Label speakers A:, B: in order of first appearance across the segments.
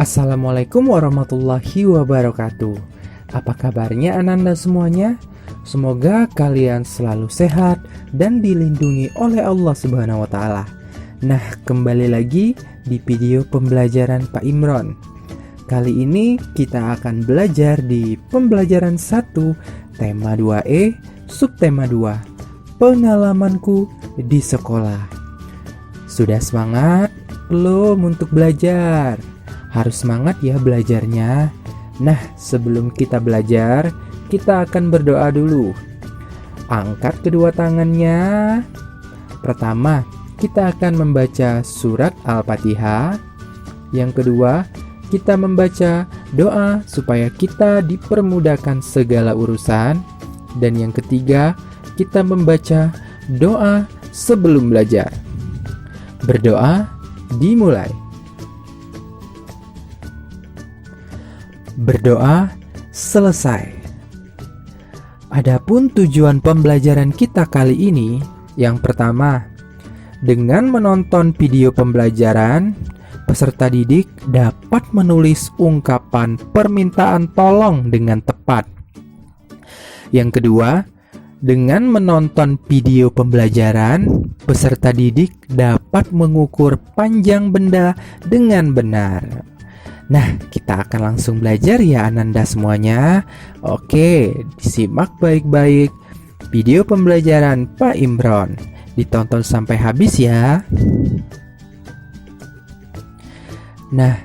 A: Assalamualaikum warahmatullahi wabarakatuh. Apa kabarnya Ananda semuanya? Semoga kalian selalu sehat dan dilindungi oleh Allah Subhanahu wa Ta'ala. Nah, kembali lagi di video pembelajaran Pak Imron. Kali ini kita akan belajar di pembelajaran 1, tema 2E, subtema 2, pengalamanku di sekolah. Sudah semangat belum untuk belajar? Harus semangat ya belajarnya. Nah, sebelum kita belajar, kita akan berdoa dulu. Angkat kedua tangannya. Pertama, kita akan membaca surat Al-Fatihah. Yang kedua, kita membaca doa supaya kita dipermudahkan segala urusan. Dan yang ketiga, kita membaca doa sebelum belajar. Berdoa dimulai. Berdoa selesai. Adapun tujuan pembelajaran kita kali ini, yang pertama, dengan menonton video pembelajaran, peserta didik dapat menulis ungkapan permintaan tolong dengan tepat. Yang kedua, dengan menonton video pembelajaran, peserta didik dapat mengukur panjang benda dengan benar. Nah, kita akan langsung belajar ya Ananda semuanya. Oke, disimak baik-baik video pembelajaran Pak Imron. Ditonton sampai habis ya. Nah,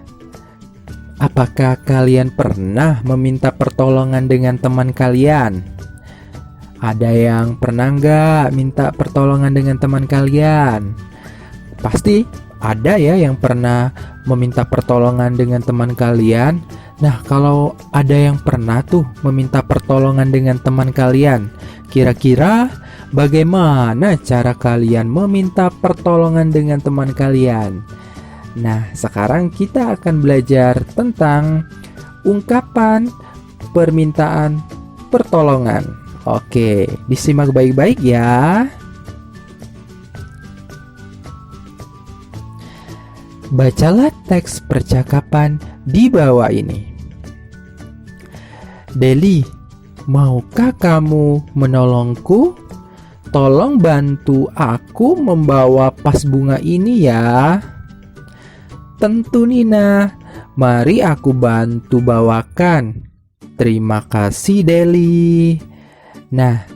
A: apakah kalian pernah meminta pertolongan dengan teman kalian? Ada yang pernah nggak minta pertolongan dengan teman kalian? Pasti ada ya yang pernah meminta pertolongan dengan teman kalian. Nah, kalau ada yang pernah tuh meminta pertolongan dengan teman kalian, kira-kira bagaimana cara kalian meminta pertolongan dengan teman kalian? Nah, sekarang kita akan belajar tentang ungkapan permintaan pertolongan. Oke, disimak baik-baik ya. Bacalah teks percakapan di bawah ini. Deli, maukah kamu menolongku? Tolong bantu aku membawa vas bunga ini ya. Tentu Nina, mari aku bantu bawakan. Terima kasih Deli. Nah,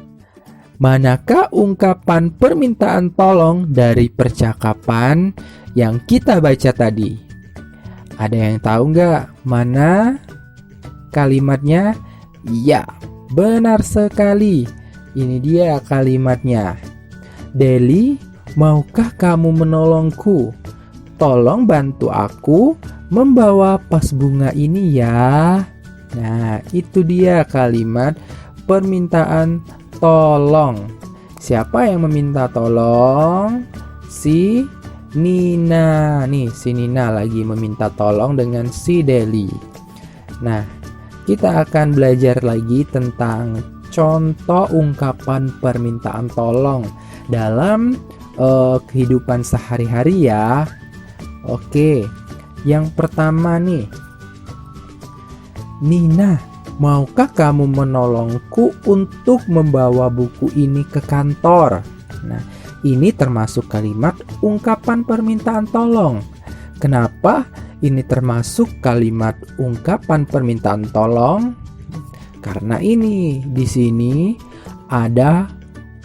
A: manakah ungkapan permintaan tolong dari percakapan yang kita baca tadi? Ada yang tahu nggak mana kalimatnya? Ya, benar sekali. Ini dia kalimatnya. Deli, maukah kamu menolongku? Tolong bantu aku membawa vas bunga ini ya. Nah, itu dia kalimat permintaan tolong. Siapa yang meminta tolong? Si Nina. Nih, si Nina lagi meminta tolong dengan si Deli. Nah, kita akan belajar lagi tentang contoh ungkapan permintaan tolong dalam kehidupan sehari-hari ya. Oke, yang pertama nih. Nina, maukah kamu menolongku untuk membawa buku ini ke kantor? Nah, ini termasuk kalimat ungkapan permintaan tolong. Kenapa ini termasuk kalimat ungkapan permintaan tolong? Karena ini di sini ada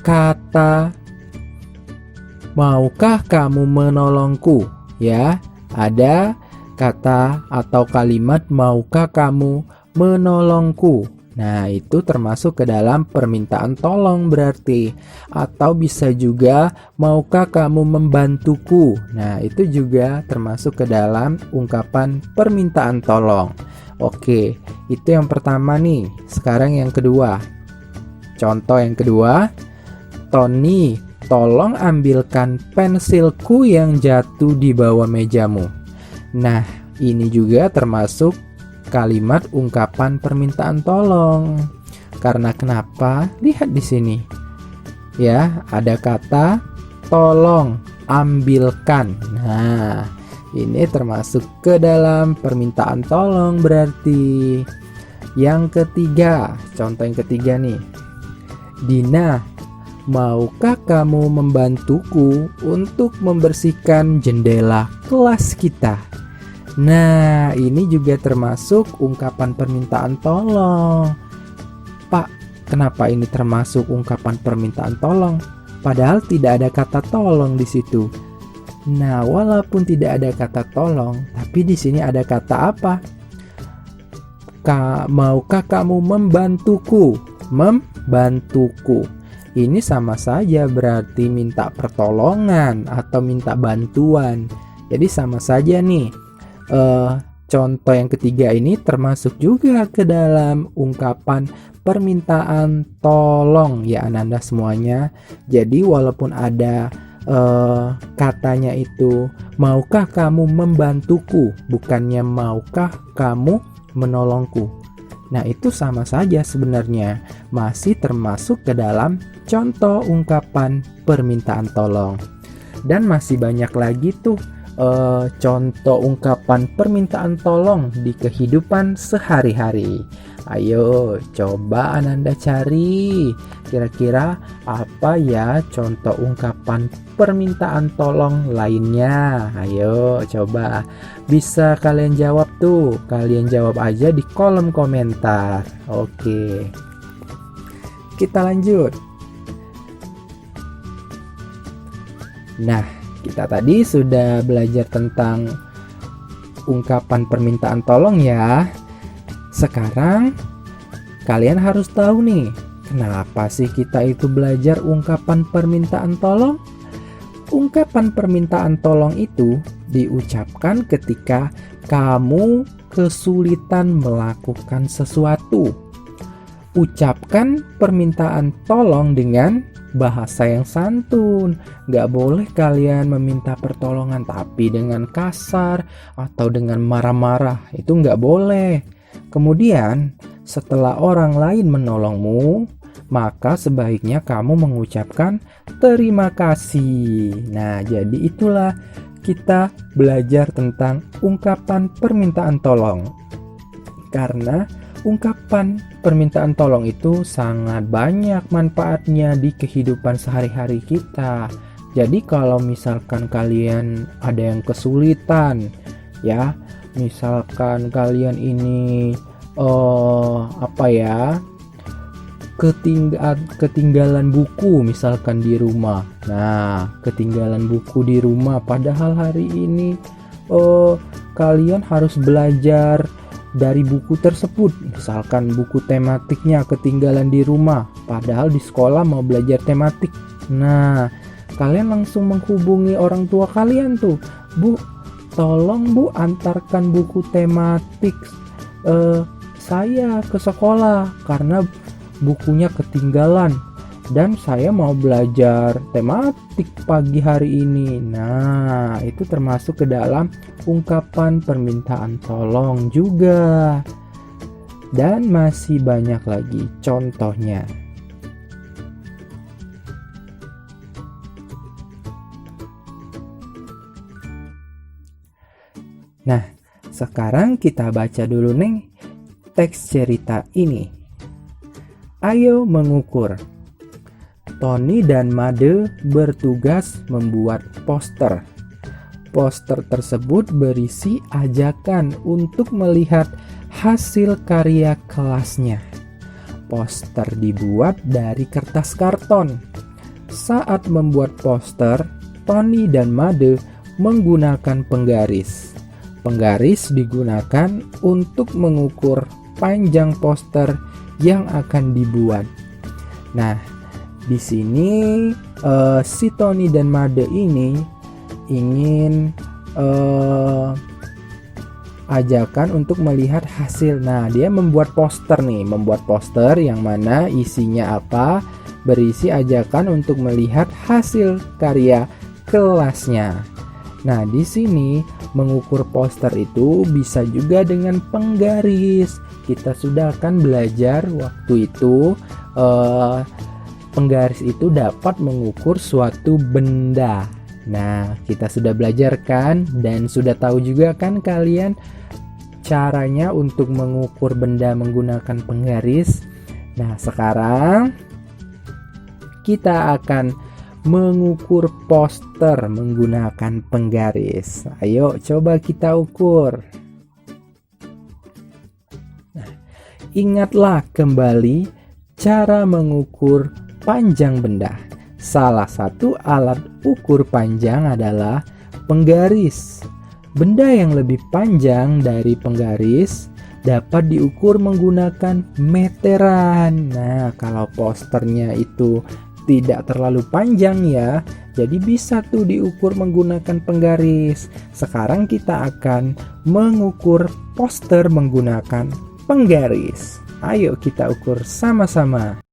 A: kata maukah kamu menolongku, ya. Ada kata atau kalimat maukah kamu menolongku. Nah, itu termasuk ke dalam permintaan tolong berarti. Atau bisa juga maukah kamu membantuku. Nah, itu juga termasuk ke dalam ungkapan permintaan tolong. Oke, itu yang pertama nih. Sekarang yang kedua. Contoh yang kedua. Tony, tolong ambilkan pensilku yang jatuh di bawah mejamu. Nah, ini juga termasuk kalimat ungkapan permintaan tolong. Karena kenapa? Lihat di sini. Ya, ada kata tolong ambilkan. Nah, Ini termasuk ke dalam permintaan tolong berarti. Yang ketiga, contoh yang ketiga nih. Dina, maukah kamu membantuku untuk membersihkan jendela kelas kita? Nah, ini juga termasuk ungkapan permintaan tolong. Pak, kenapa ini termasuk ungkapan permintaan tolong? Padahal tidak ada kata tolong di situ. Nah, walaupun tidak ada kata tolong, tapi di sini ada kata apa? Maukah kamu membantuku? Membantuku. Ini sama saja berarti minta pertolongan atau minta bantuan. Jadi sama saja nih. Contoh yang ketiga ini termasuk juga ke dalam ungkapan permintaan tolong ya Ananda semuanya. Jadi walaupun ada katanya itu maukah kamu membantuku, bukannya maukah kamu menolongku. Nah, itu sama saja sebenarnya, masih termasuk ke dalam contoh ungkapan permintaan tolong. Dan masih banyak lagi tuh contoh ungkapan permintaan tolong di kehidupan sehari-hari. Ayo coba Ananda cari kira-kira apa ya contoh ungkapan permintaan tolong lainnya. Ayo coba, bisa kalian jawab tuh, kalian jawab aja di kolom komentar. Oke, kita lanjut. Nah, kita tadi sudah belajar tentang ungkapan permintaan tolong ya. Sekarang kalian harus tahu nih, kenapa sih kita itu belajar ungkapan permintaan tolong? Ungkapan permintaan tolong itu diucapkan ketika kamu kesulitan melakukan sesuatu. Ucapkan permintaan tolong dengan bahasa yang santun. Gak boleh kalian meminta pertolongan tapi dengan kasar atau dengan marah-marah. Itu gak boleh. Kemudian setelah orang lain menolongmu, maka sebaiknya kamu mengucapkan terima kasih. Nah, jadi itulah kita belajar tentang ungkapan permintaan tolong. Karena ungkapan permintaan tolong itu sangat banyak manfaatnya di kehidupan sehari-hari kita. Jadi kalau misalkan kalian ada yang kesulitan, ya, misalkan kalian ini ketinggalan buku misalkan di rumah. Nah, ketinggalan buku di rumah padahal hari ini kalian harus belajar dari buku tersebut. Misalkan buku tematiknya ketinggalan di rumah padahal di sekolah mau belajar tematik. Nah, kalian langsung menghubungi orang tua kalian tuh. Bu, tolong Bu antarkan buku tematik saya ke sekolah karena bukunya ketinggalan dan saya mau belajar tematik pagi hari ini. Nah, itu termasuk ke dalam ungkapan permintaan tolong juga. Dan masih banyak lagi contohnya. Nah, sekarang kita baca dulu nih teks cerita ini. Ayo mengukur. Tony dan Made bertugas membuat poster. Poster tersebut berisi ajakan untuk melihat hasil karya kelasnya. Poster dibuat dari kertas karton. Saat membuat poster, Tony dan Made menggunakan penggaris. Penggaris digunakan untuk mengukur panjang poster yang akan dibuat. Nah, di sini si Tony dan Made ini ingin ajakan untuk melihat hasil. Nah, dia membuat poster nih, membuat poster yang mana isinya apa? Berisi ajakan untuk melihat hasil karya kelasnya. Nah, di sini mengukur poster itu bisa juga dengan penggaris. Kita sudah akan belajar waktu itu penggaris itu dapat mengukur suatu benda. Nah, kita sudah belajar kan dan sudah tahu juga kan kalian caranya untuk mengukur benda menggunakan penggaris. Nah, sekarang kita akan mengukur poster menggunakan penggaris. Ayo coba kita ukur. Nah, ingatlah kembali cara mengukur panjang benda. Salah satu alat ukur panjang adalah penggaris. Benda yang lebih panjang dari penggaris dapat diukur menggunakan meteran. Nah, kalau posternya itu tidak terlalu panjang ya, jadi bisa tuh diukur menggunakan penggaris. Sekarang kita akan mengukur poster menggunakan penggaris. Ayo kita ukur sama-sama.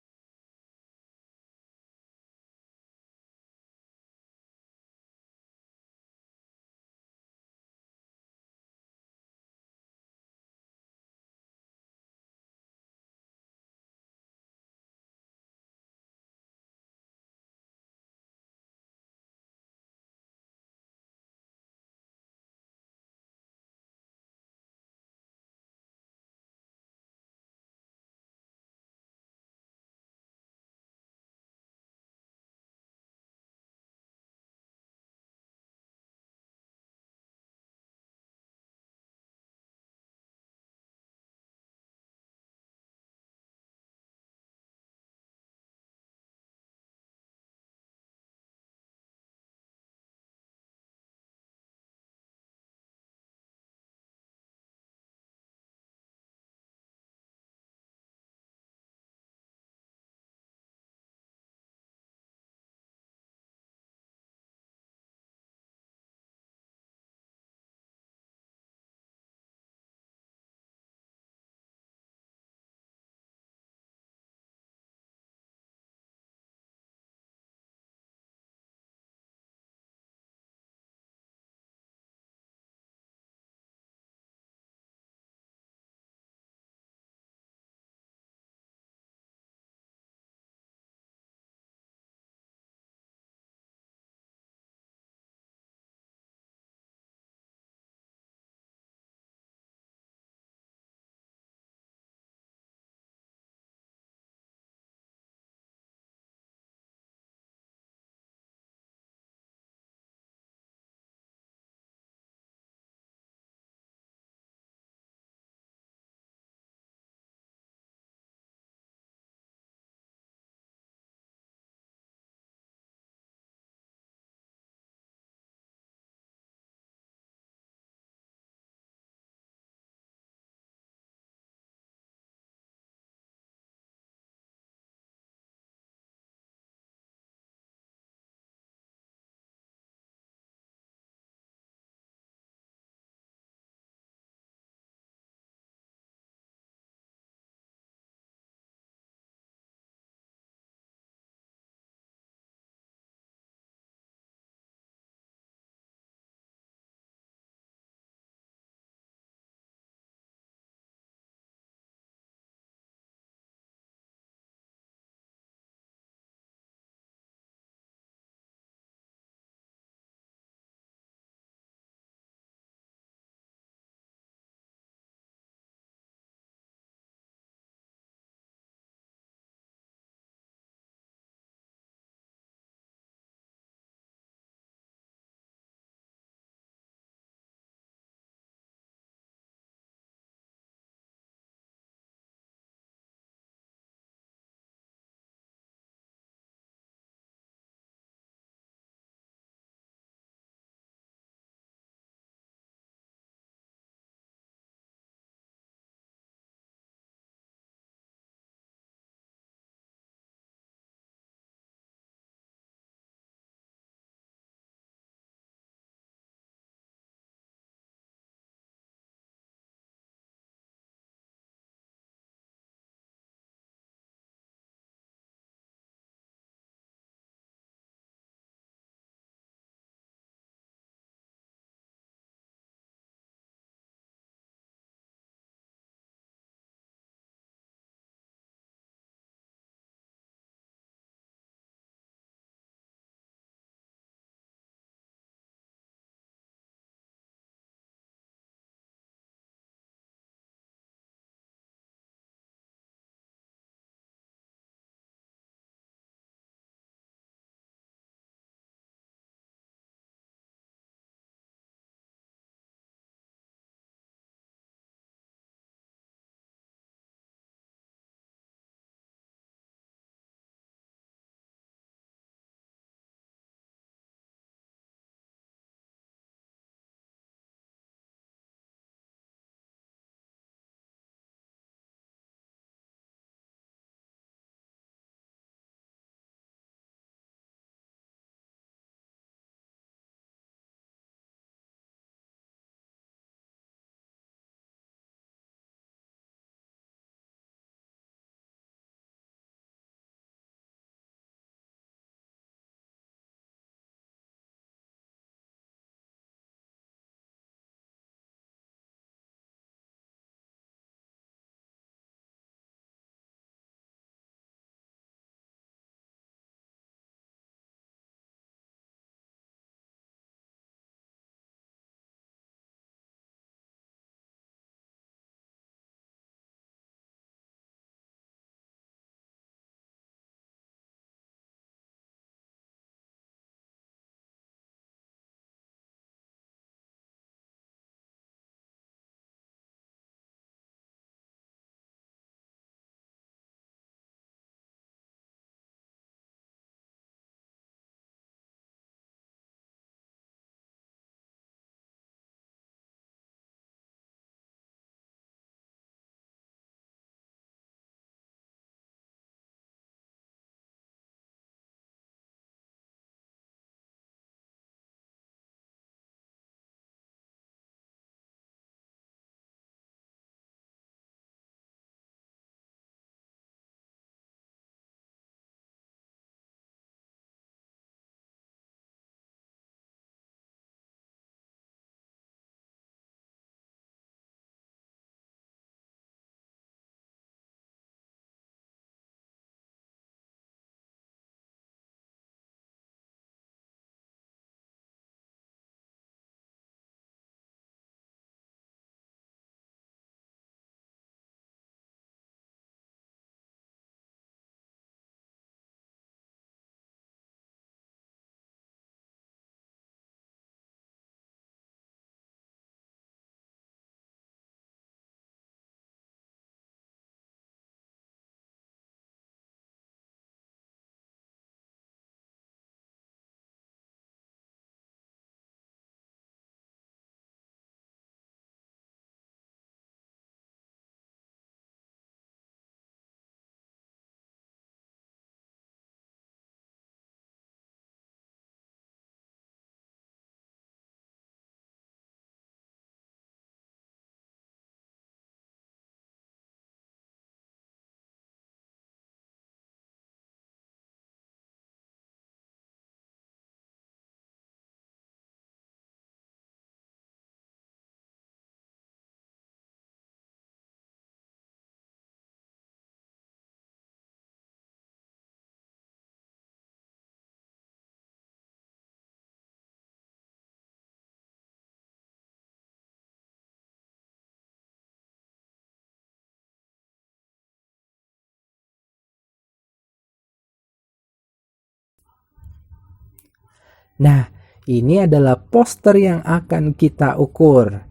A: Nah, ini adalah poster yang akan kita ukur.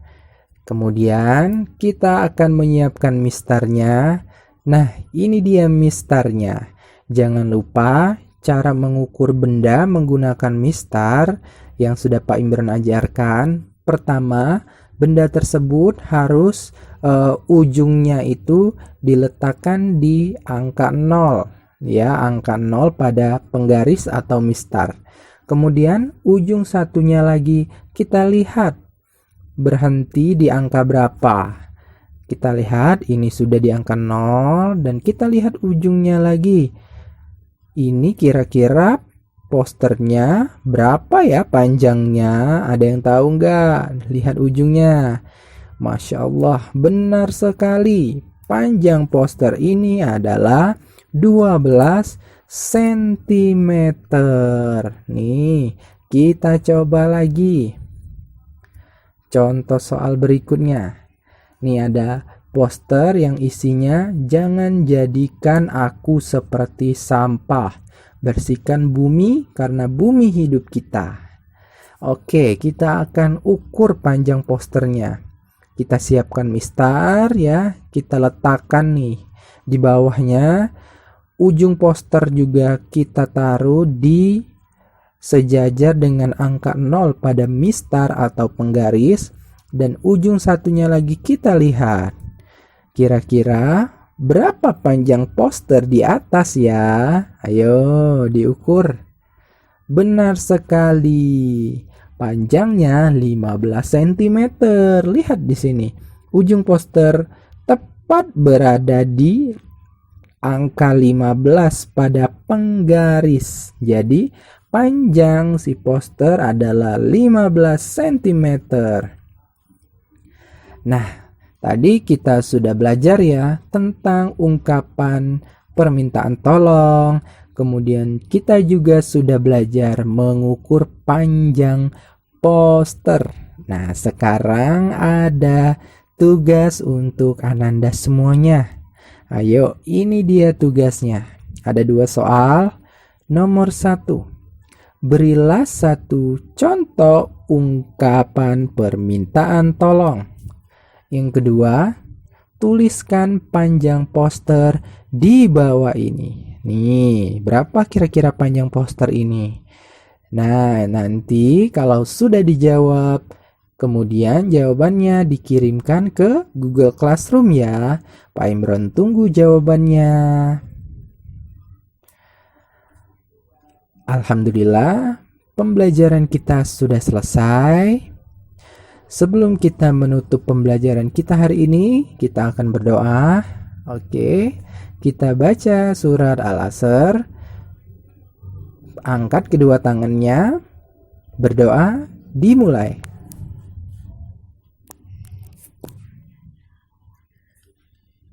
A: Kemudian kita akan menyiapkan mistarnya. Nah, ini dia mistarnya. Jangan lupa cara mengukur benda menggunakan mistar yang sudah Pak Imran ajarkan. Pertama, benda tersebut harus ujungnya itu diletakkan di angka 0, ya, angka 0 pada penggaris atau mistar. Kemudian ujung satunya lagi kita lihat berhenti di angka berapa. Kita lihat ini sudah di angka 0 dan kita lihat ujungnya lagi. Ini kira-kira posternya berapa ya panjangnya? Ada yang tahu nggak? Lihat ujungnya. Masya Allah, benar sekali. Panjang poster ini adalah 12 cm. Nih, kita coba lagi. Contoh soal berikutnya. Nih ada poster yang isinya jangan jadikan aku seperti sampah. Bersihkan bumi karena bumi hidup kita. Oke, kita akan ukur panjang posternya. Kita siapkan mistar ya, kita letakkan nih di bawahnya. Ujung poster juga kita taruh di sejajar dengan angka 0 pada mistar atau penggaris, dan ujung satunya lagi kita lihat. Kira-kira berapa panjang poster di atas ya? Ayo diukur. Benar sekali. Panjangnya 15 cm. Lihat di sini. Ujung poster tepat berada di angka 15 pada penggaris. Jadi panjang si poster adalah 15 cm. Nah, tadi kita sudah belajar ya tentang ungkapan permintaan tolong. Kemudian kita juga sudah belajar mengukur panjang poster. Nah, sekarang ada tugas untuk Ananda semuanya. Ayo, ini dia tugasnya. Ada 2 soal. Nomor 1. Berilah 1 contoh ungkapan permintaan tolong. Yang kedua, tuliskan panjang poster di bawah ini. Nih, berapa kira-kira panjang poster ini? Nah, nanti kalau sudah dijawab, kemudian jawabannya dikirimkan ke Google Classroom ya. Pak Imron tunggu jawabannya. Alhamdulillah, pembelajaran kita sudah selesai. Sebelum kita menutup pembelajaran kita hari ini, kita akan berdoa. Oke, kita baca surat Al-Asr. Angkat kedua tangannya. Berdoa, dimulai.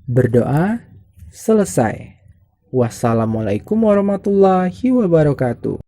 A: Berdoa, selesai. Wassalamualaikum warahmatullahi wabarakatuh.